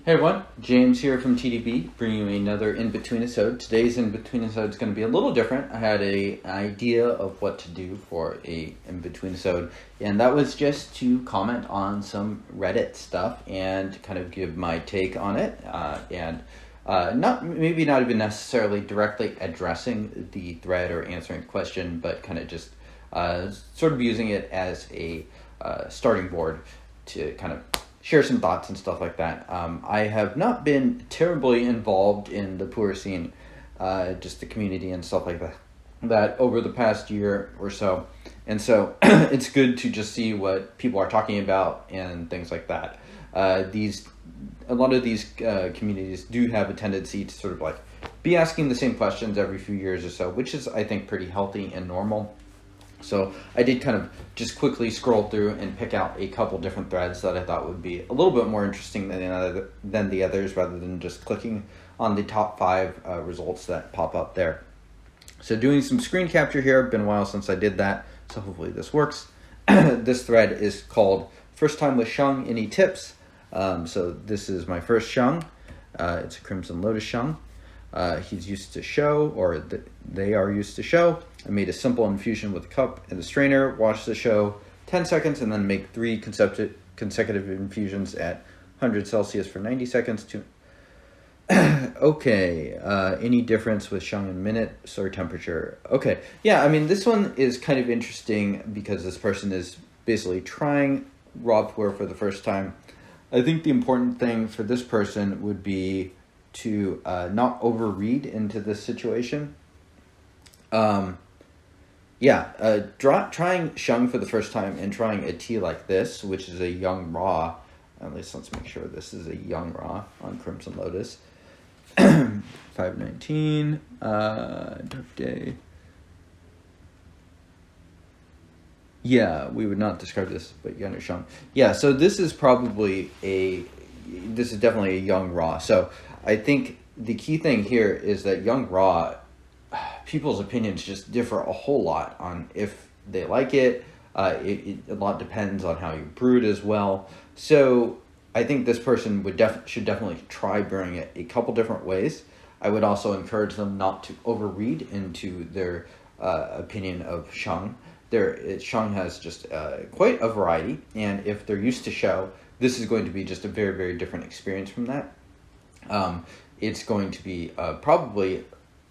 Hey everyone, James here from TDB, bringing you another Inbetweenisode. Today's Inbetweenisode is going to be a little different. I had an idea of what to do for a Inbetweenisode, and that was just to comment on some Reddit stuff and kind of give my take on it, and not even necessarily directly addressing the thread or answering the question, but kind of just sort of using it as a starting board to kind of share some thoughts and stuff like that. I have not been terribly involved in the Puer scene, just the community and stuff like that over the past year or so. And so it's good to just see what people are talking about and things like that. A lot of these communities do have a tendency to sort of like be asking the same questions every few years or so, which is, I think, pretty healthy and normal. So I did kind of just quickly scroll through and pick out a couple different threads that I thought would be a little bit more interesting than the others, rather than just clicking on the top 5 results that pop up there. So doing some screen capture here. Been a while since I did that, so hopefully this works. This thread is called First Time with Sheng, Any Tips? So this is my first Sheng. It's a Crimson Lotus Sheng. He's used to show, or they are used to show. I made a simple infusion with a cup and a strainer, watch the show 10 seconds, and then make 3 consecutive infusions at 100 Celsius for 90 seconds. Okay, any difference with Sheng in minutes or temperature? Okay, yeah, I mean, this one is kind of interesting because this person is basically trying raw puer for the first time. I think the important thing for this person would be to not overread into this situation. Trying Sheng for the first time and trying a tea like this, which is a young raw, at least let's make sure this is a young raw on Crimson Lotus. 519, dark day. Yeah, we would not describe this, but younger Sheng. Yeah, so this is definitely a young raw. So I think the key thing here is that young raw, people's opinions just differ a whole lot on if they like it. A lot depends on how you brew it as well. So I think this person should definitely try brewing it a couple different ways. I would also encourage them not to overread into their opinion of Sheng. Sheng has just quite a variety, and if they're used to show, this is going to be just a very, very different experience from that. It's going to be probably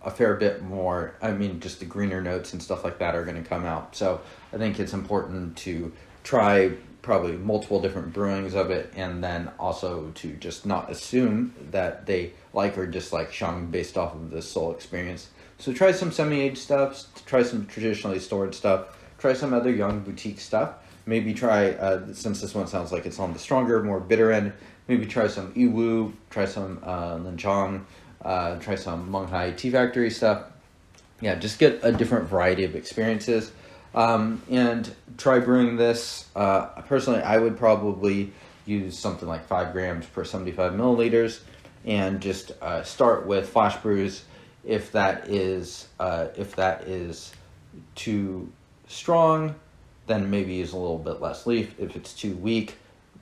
a fair bit more, just the greener notes and stuff like that are going to come out. So I think it's important to try probably multiple different brewings of it, and then also to just not assume that they like or dislike Sheng based off of the sole experience. So try some semi-aged stuff, try some traditionally stored stuff, try some other young boutique stuff. Maybe try, since this one sounds like it's on the stronger, more bitter end, maybe try some Iwu, try some Linchong, try some Monghai Tea Factory stuff. Yeah, just get a different variety of experiences. And try brewing this. Personally, I would probably use something like 5 grams per 75 milliliters, and just start with flash brews. If that is too strong, then maybe use a little bit less leaf. If it's too weak,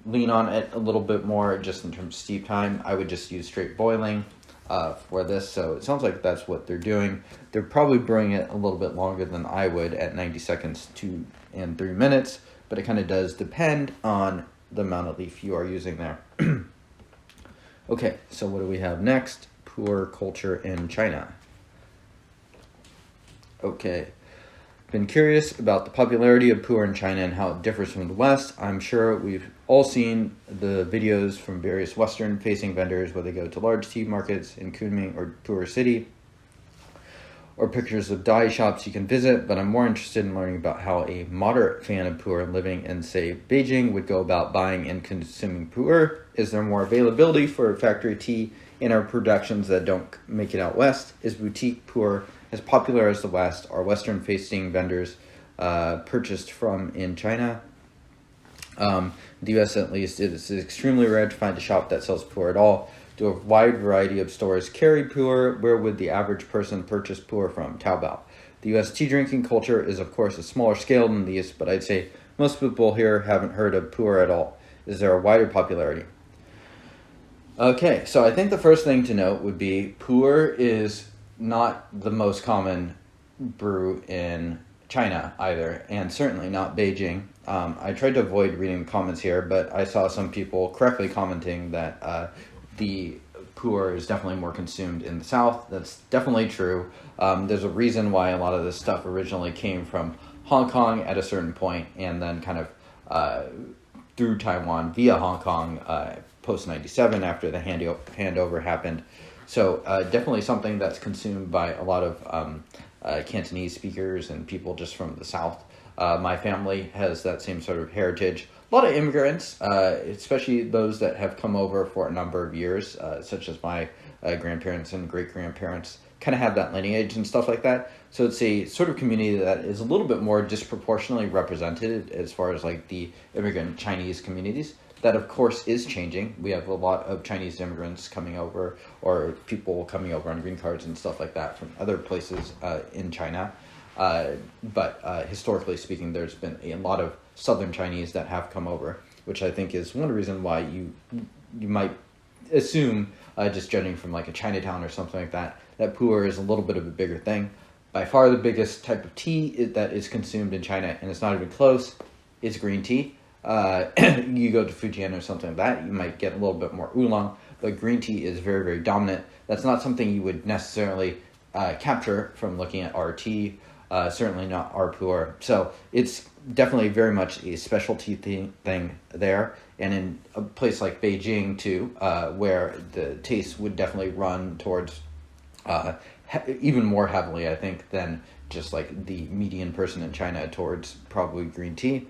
lean on it a little bit more just in terms of steep time. I would just use straight boiling for this. So it sounds like that's what they're doing. They're probably brewing it a little bit longer than I would at 90 seconds and 3 minutes, but it kind of does depend on the amount of leaf you are using there. Okay, so what do we have next? Puer culture in China. Okay. Been curious about the popularity of Puer in China and how it differs from the West. I'm sure we've all seen the videos from various Western-facing vendors where they go to large tea markets in Kunming or Puer City, or pictures of dye shops you can visit, but I'm more interested in learning about how a moderate fan of Puer living in, say, Beijing would go about buying and consuming Puer. Is there more availability for factory tea in our productions that don't make it out West? Is boutique Puer as popular as the West? Are Western-facing vendors purchased from in China? The U.S. at least, it is extremely rare to find a shop that sells Puer at all. Do a wide variety of stores carry Puer? Where would the average person purchase Puer from? Taobao. The U.S. tea drinking culture is, of course, a smaller scale than these, but I'd say – most people here haven't heard of Puer at all. Is there a wider popularity? Okay, so I think the first thing to note would be Pu'er is not the most common brew in China either, and certainly not Beijing. I tried to avoid reading the comments here, but I saw some people correctly commenting that the Pu'er is definitely more consumed in the South. That's definitely true. There's a reason why a lot of this stuff originally came from Hong Kong at a certain point, and then kind of through Taiwan via Hong Kong post 97 after the handover happened. So definitely something that's consumed by a lot of Cantonese speakers and people just from the South. My family has that same sort of heritage. A lot of immigrants, especially those that have come over for a number of years, such as my grandparents and great-grandparents, kind of have that lineage and stuff like that. So it's a sort of community that is a little bit more disproportionately represented as far as like the immigrant Chinese communities. That, of course, is changing. We have a lot of Chinese immigrants coming over, or people coming over on green cards and stuff like that from other places in China. But historically speaking, there's been a lot of Southern Chinese that have come over, which I think is one reason why you might assume, just judging from like a Chinatown or something like that, that Pu'er is a little bit of a bigger thing. By far the biggest type of tea that is consumed in China, and it's not even close, is green tea. You go to Fujian or something like that, you might get a little bit more oolong, but green tea is very, very dominant. That's not something you would necessarily capture from looking at our tea, certainly not our Pu'er. So it's definitely very much a specialty thing there. And in a place like Beijing, too, where the taste would definitely run towards even more heavily, I think, than just like the median person in China towards probably green tea.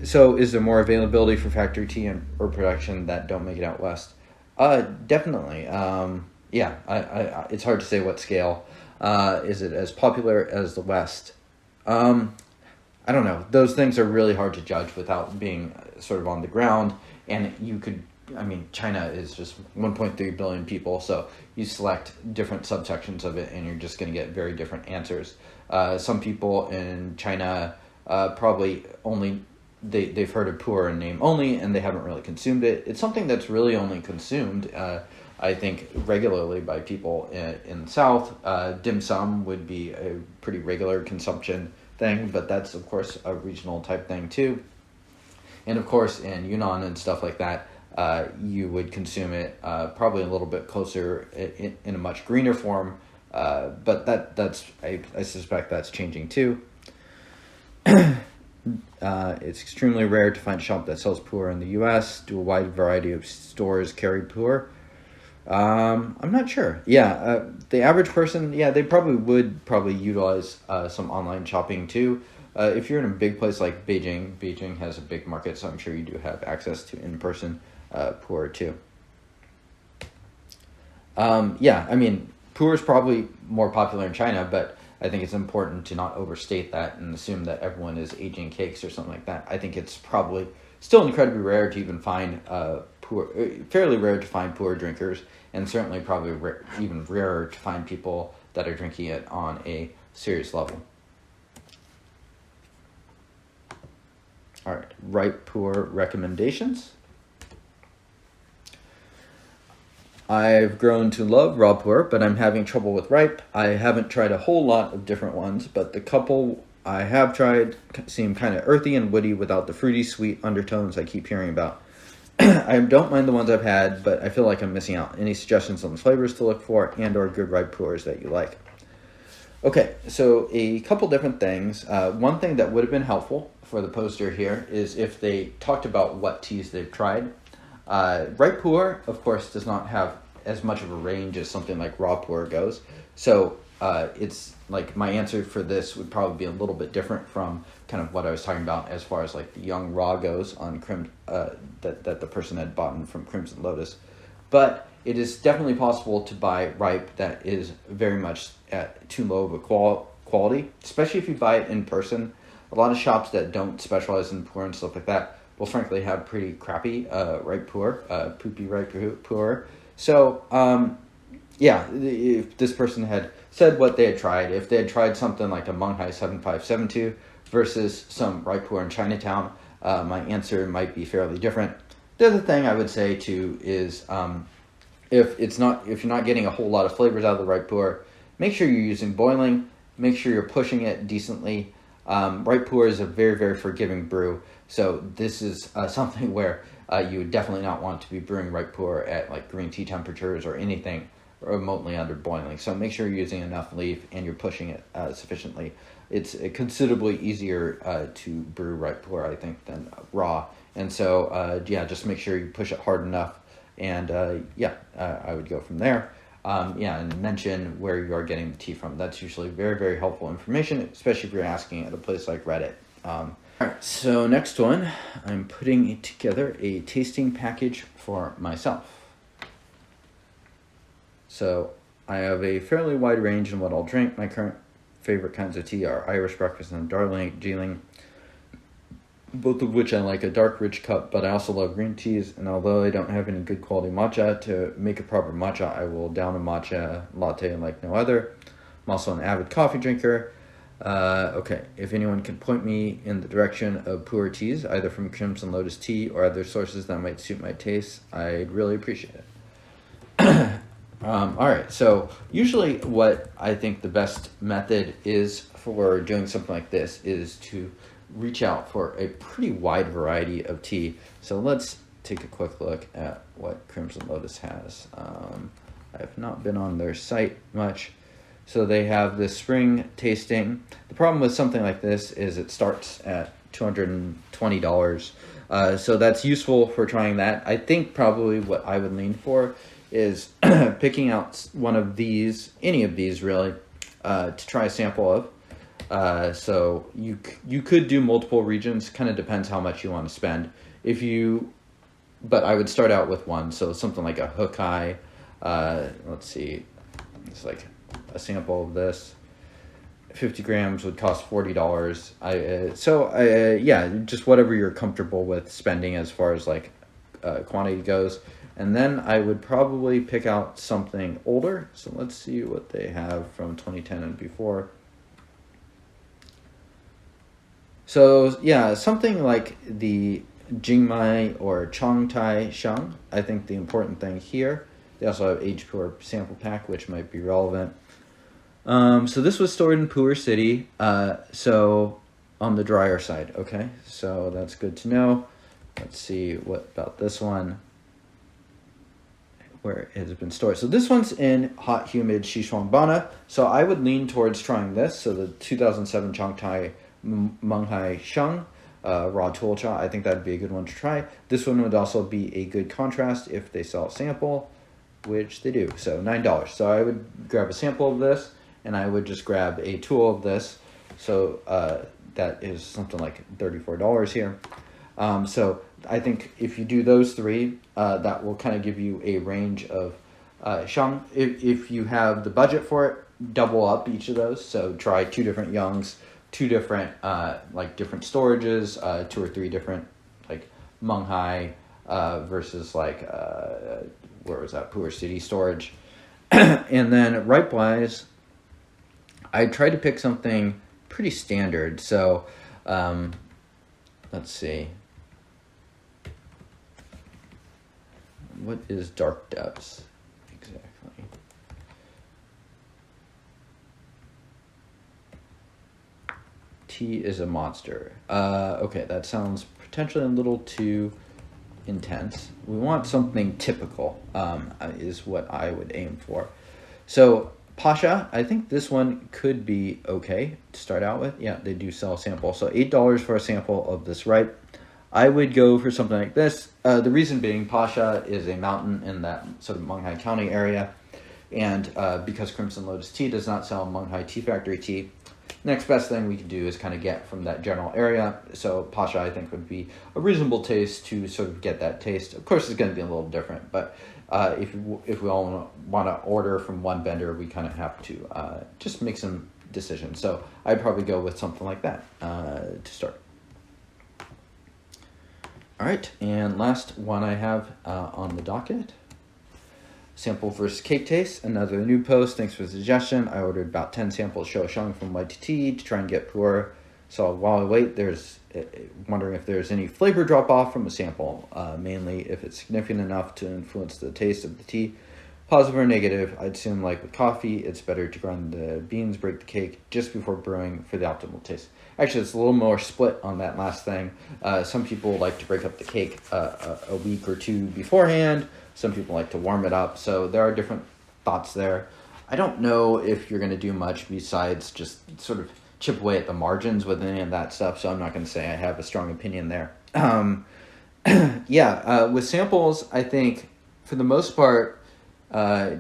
So is there more availability for factory tea or production that don't make it out west? Definitely. Yeah, it's hard to say what scale. Is it as popular as the West? I don't know. Those things are really hard to judge without being sort of on the ground. And China is just 1.3 billion people, so you select different subsections of it and you're just going to get very different answers. Some people in China probably only they've heard of Pu'er in name only, and they haven't really consumed it. It's something that's really only consumed, I think, regularly by people in the South. Dim sum would be a pretty regular consumption thing, but that's of course a regional type thing too. And of course in Yunnan and stuff like that, you would consume it probably a little bit closer in a much greener form, but I suspect that's changing too. It's extremely rare to find a shop that sells Pu'er in the U.S. Do a wide variety of stores carry Pu'er? I'm not sure. Yeah, the average person, they probably would utilize some online shopping too. If you're in a big place like Beijing has a big market, so I'm sure you do have access to in-person Pu'er too. Pu'er is probably more popular in China, but I think it's important to not overstate that and assume that everyone is aging cakes or something like that. I think it's probably still incredibly rare to even find fairly rare to find Pu'er drinkers, and certainly probably even rarer to find people that are drinking it on a serious level. All right, ripe Pu'er recommendations. I've grown to love raw Pu'er, but I'm having trouble with ripe. I haven't tried a whole lot of different ones, but the couple I have tried seem kind of earthy and woody without the fruity, sweet undertones I keep hearing about. I don't mind the ones I've had, but I feel like I'm missing out. Any suggestions on the flavors to look for and or good ripe Pu'ers that you like? Okay, so a couple different things. One thing that would have been helpful for the poster here is if they talked about what teas they've tried. Ripe Pu'er, of course, does not have as much of a range as something like raw Pu'er goes. So it's like my answer for this would probably be a little bit different from kind of what I was talking about as far as like the young raw goes on that the person had bought from Crimson Lotus. But it is definitely possible to buy ripe that is very much at too low of a quality, especially if you buy it in person. A lot of shops that don't specialize in Pu'er and stuff like that will frankly have pretty crappy ripe Pu'er, poopy ripe Pu'er. So, if this person had said what they had tried, if they had tried something like a Monghai 7572 versus some ripe Pu'er in Chinatown, my answer might be fairly different. The other thing I would say too is if you're not getting a whole lot of flavors out of the ripe pu'er, make sure you're using boiling. Make sure you're pushing it decently. Ripe pu'er is a very, very forgiving brew, so this is something where you would definitely not want to be brewing ripe pu'er at like green tea temperatures or anything remotely under boiling. So make sure you're using enough leaf and you're pushing it sufficiently. It's considerably easier to brew ripe pu'er, I think, than raw. And so, yeah, just make sure you push it hard enough. And I would go from there. And mention where you are getting the tea from. That's usually very, very helpful information, especially if you're asking at a place like Reddit. All right, so next one, I'm putting together a tasting package for myself. So I have a fairly wide range in what I'll drink. My current favorite kinds of tea are Irish Breakfast and Darjeeling, both of which I like a dark, rich cup, but I also love green teas. And although I don't have any good quality matcha, to make a proper matcha, I will down a matcha latte like no other. I'm also an avid coffee drinker. Okay, if anyone can point me in the direction of Puer teas, either from Crimson Lotus Tea or other sources that might suit my taste, I'd really appreciate it. All right, so usually what I think the best method is for doing something like this is to reach out for a pretty wide variety of tea. So let's take a quick look at what Crimson Lotus has. I've not been on their site much. So they have the spring tasting. The problem with something like this is it starts at $220. So that's useful for trying that. I think probably what I would lean for is picking out one of these, any of these really, to try a sample of. So you could do multiple regions, kind of depends how much you want to spend. But I would start out with one, so something like a Hokai. Let's see, it's like a sample of this. 50 grams would cost $40. Just whatever you're comfortable with spending as far as like quantity goes. And then I would probably pick out something older. So let's see what they have from 2010 and before. So yeah, something like the Jingmai or Chongtai Sheng. I think the important thing here, they also have aged Puer sample pack, which might be relevant. So this was stored in Puer City, so on the drier side. Okay, so that's good to know. Let's see what about this one, where it has been stored. So this one's in hot, humid Xishuangbanna. So I would lean towards trying this. So the 2007 Chongtai Menghai Sheng raw tool cha. I think that'd be a good one to try. This one would also be a good contrast if they sell a sample, which they do. So $9. So I would grab a sample of this, and I would just grab a tool of this. So that is something like $34 here. So I think if you do those three, that will kind of give you a range of Sheng. If you have the budget for it, double up each of those. So try two different Youngs, two different different storages, two or three different like Menghai versus like where was that, Puer City storage. And then ripe wise, I tried to pick something pretty standard. So let's see. What is dark depths exactly? Tea is a monster. Okay, that sounds potentially a little too intense. We want something typical, is what I would aim for. So Pasha, I think this one could be okay to start out with. Yeah, they do sell a sample. So $8 for a sample of this ripe. I would go for something like this. The reason being, Pasha is a mountain in that sort of Menghai County area. And because Crimson Lotus Tea does not sell Menghai Tea Factory tea, next best thing we can do is kind of get from that general area. So Pasha, I think, would be a reasonable taste to sort of get that taste. Of course, it's going to be a little different, but if we all want to order from one vendor, we kind of have to just make some decisions. So I'd probably go with something like that to start. All right, and last one I have on the docket. Sample versus cake taste, another new post. Thanks for the suggestion. I ordered about 10 samples Sheng from YTT to try and get Puer So while I wait, there's wondering if there's any flavor drop off from a sample, mainly if it's significant enough to influence the taste of the tea. Positive or negative, I'd assume like with coffee, it's better to grind the beans, break the cake just before brewing for the optimal taste. Actually, it's a little more split on that last thing. Some people like to break up the cake a week or two beforehand. Some people like to warm it up. So there are different thoughts there. I don't know if you're going to do much besides just sort of chip away at the margins with any of that stuff. So I'm not going to say I have a strong opinion there. With samples, I think for the most part,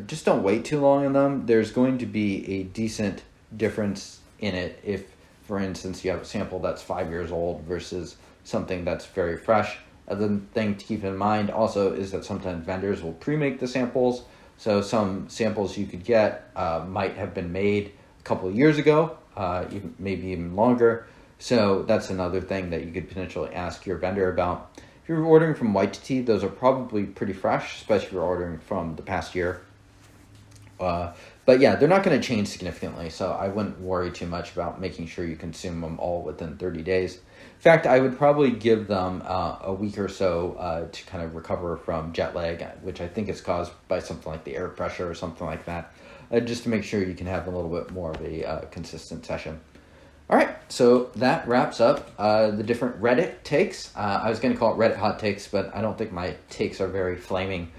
just don't wait too long on them. There's going to be a decent difference in it if, for instance, you have a sample that's 5 years old versus something that's very fresh. Another thing to keep in mind also is that sometimes vendors will pre-make the samples. So some samples you could get might have been made a couple of years ago, maybe even longer. So that's another thing that you could potentially ask your vendor about. If you're ordering from white tea, those are probably pretty fresh, especially if you're ordering from the past year. But yeah, they're not going to change significantly, so I wouldn't worry too much about making sure you consume them all within 30 days. In fact, I would probably give them a week or so to kind of recover from jet lag, which I think is caused by something like the air pressure or something like that, just to make sure you can have a little bit more of a consistent session. All right, so that wraps up the different Reddit takes. I was going to call it Reddit hot takes, but I don't think my takes are very flaming.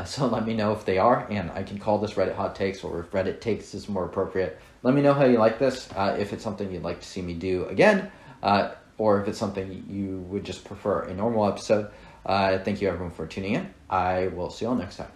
So let me know if they are, and I can call this Reddit hot takes, or if Reddit takes is more appropriate. Let me know how you like this, if it's something you'd like to see me do again, or if it's something you would just prefer a normal episode. Thank you everyone for tuning in. I will see you all next time.